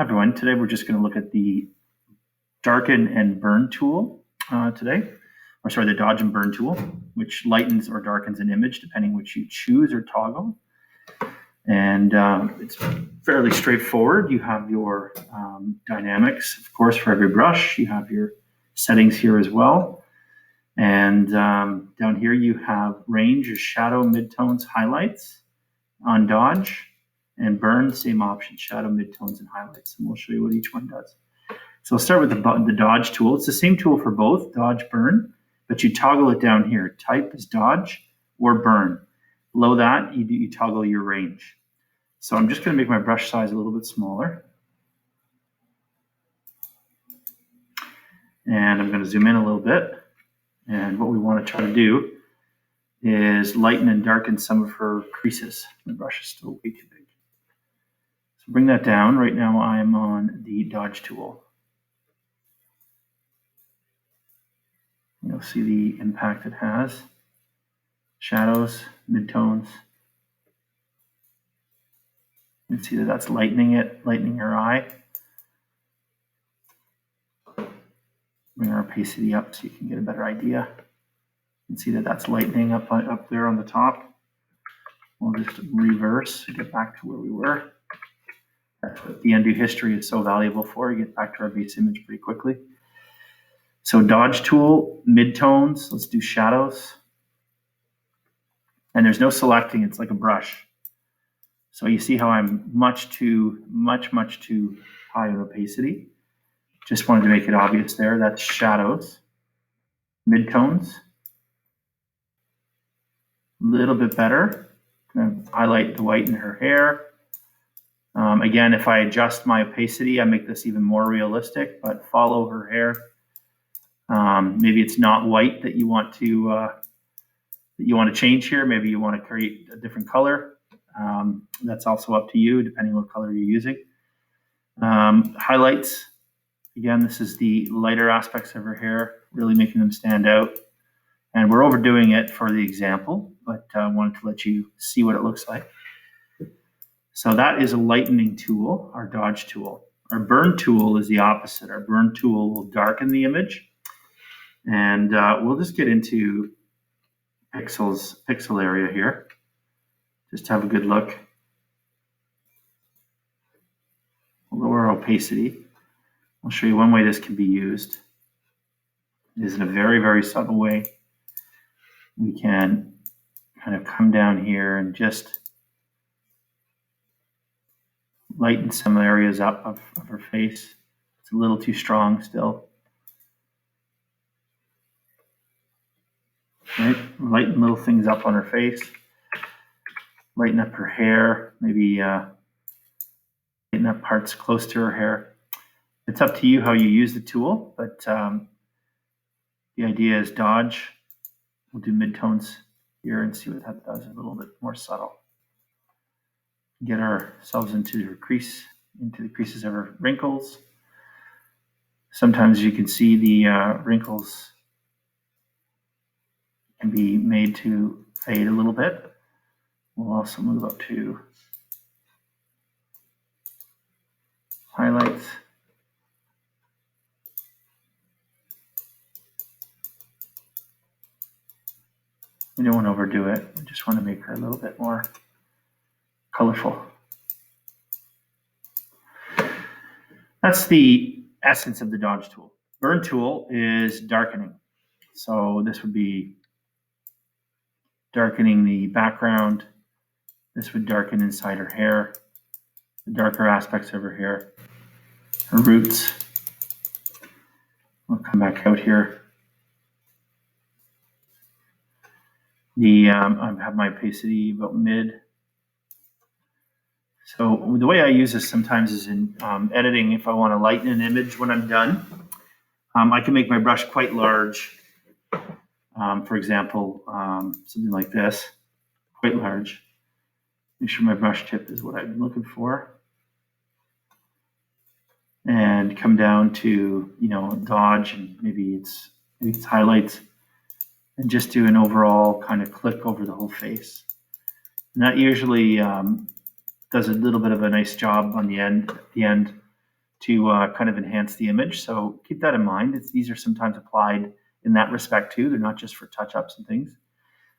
Hi everyone, today we're just going to look at the darken and burn tool the dodge and burn tool, which lightens or darkens an image depending which you choose or toggle. And it's fairly straightforward. You have your dynamics, of course, for every brush. You have your settings here as well. And down here you have range, your shadow, midtones, highlights. On dodge and burn, same option, shadow, midtones, and highlights. And we'll show you what each one does. So I'll start with the dodge tool. It's the same tool for both, dodge, burn, but you toggle it down here. Type is dodge or burn. Below that, you toggle your range. So I'm just going to make my brush size a little bit smaller. And I'm going to zoom in a little bit. And what we want to try to do is lighten and darken some of her creases. The brush is still way too big. So bring that down. Right now I'm on the dodge tool. You'll see the impact it has. Shadows, midtones. You can see that that's lightening her eye. Bring our opacity up so you can get a better idea. You can see that that's lightening up there on the top. We'll just reverse and get back to where we were. That's what the undo history is so valuable for. You get back to our base image pretty quickly. So dodge tool, midtones, let's do shadows. And there's no selecting, it's like a brush. So you see how I'm much too high in opacity. Just wanted to make it obvious there. That's shadows, midtones. A little bit better. I'm gonna highlight the white in her hair. Again, if I adjust my opacity, I make this even more realistic, but follow her hair. Maybe it's not white that you want to change here. Maybe you want to create a different color. That's also up to you, depending on what color you're using. Highlights. Again, this is the lighter aspects of her hair, really making them stand out. And we're overdoing it for the example, but I wanted to let you see what it looks like. So that is a lightening tool, our dodge tool. Our burn tool is the opposite. Our burn tool will darken the image. And we'll just get into pixel area here. Just have a good look. We'll lower our opacity. I'll show you one way this can be used. It is in a very, very subtle way. We can kind of come down here and just lighten some areas up of her face. It's a little too strong still. Right? Lighten little things up on her face. Lighten up her hair. Maybe lighten up parts close to her hair. It's up to you how you use the tool, but the idea is dodge. We'll do midtones here and see what that does, a little bit more subtle. Get ourselves into the creases of her wrinkles. Sometimes you can see the wrinkles can be made to fade a little bit. We'll also move up to highlights. We don't want to overdo it. We just want to make her a little bit more colorful. That's the essence of the dodge tool. Burn tool is darkening. So this would be darkening the background. This would darken inside her hair, the darker aspects of her hair, her roots. We'll come back out here. I have my opacity about mid. So the way I use this sometimes is in editing. If I want to lighten an image when I'm done, I can make my brush quite large. For example, something like this, quite large. Make sure my brush tip is what I'm looking for. And come down to, dodge, and maybe it's highlights, and just do an overall kind of click over the whole face. And that usually does a little bit of a nice job on the end. to kind of enhance the image. So keep that in mind. These are sometimes applied in that respect too. They're not just for touch-ups and things.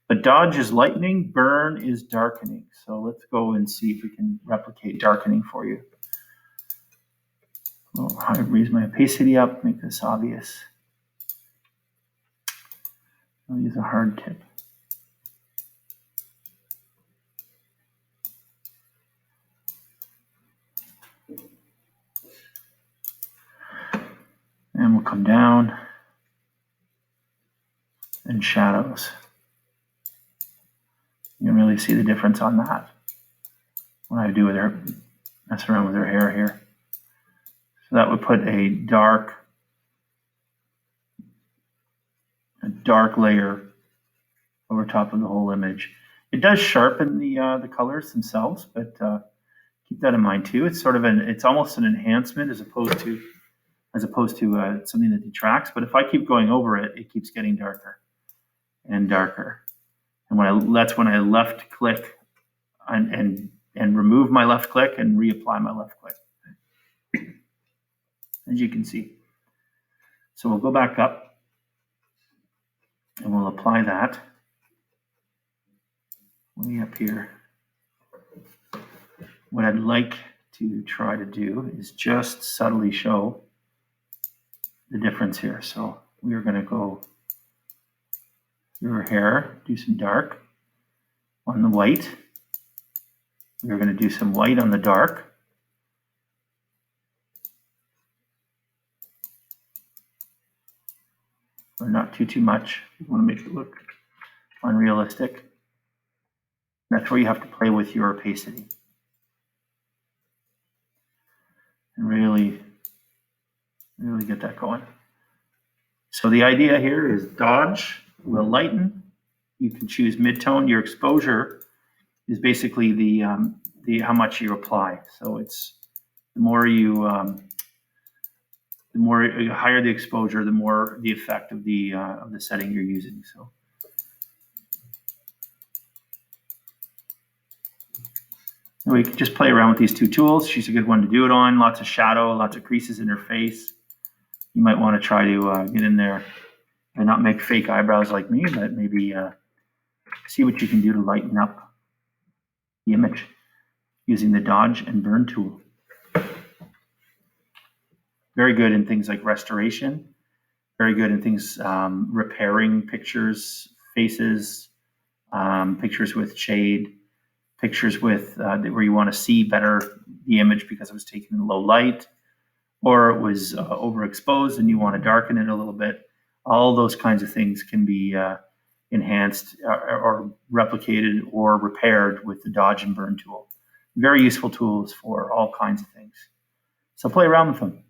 But dodge is lightening, burn is darkening. So let's go and see if we can replicate darkening for you. I'll raise my opacity up, make this obvious. I'll use a hard tip. And we'll come down and shadows. You can really see the difference on that. What I do with her, mess around with her hair here. So that would put a dark layer over top of the whole image. It does sharpen the colors themselves, but keep that in mind too. It's sort of it's almost an enhancement as opposed to something that detracts. But if I keep going over it, it keeps getting darker and darker. And that's when I left click and remove my left click and reapply my left click, as you can see. So we'll go back up and we'll apply that way up here. What I'd like to try to do is just subtly show the difference here. So we are going to go through her hair, do some dark on the white. We're going to do some white on the dark. Or not too much. You want to make it look unrealistic. That's where you have to play with your opacity. And really get that going. So the idea here is dodge will lighten. You can choose mid-tone. Your exposure is basically the how much you apply. So it's the higher the exposure, the more the effect of the setting you're using. So we can just play around with these two tools. She's a good one to do it on. Lots of shadow, lots of creases in her face. You might want to try to get in there and not make fake eyebrows like me, but maybe see what you can do to lighten up the image using the dodge and burn tool. Very good in things like restoration. Very good in things repairing pictures, faces, pictures with shade, pictures with where you want to see better the image because it was taken in low light, or it was overexposed and you want to darken it a little bit. All those kinds of things can be enhanced or replicated or repaired with the dodge and burn tool. Very useful tools for all kinds of things. So play around with them.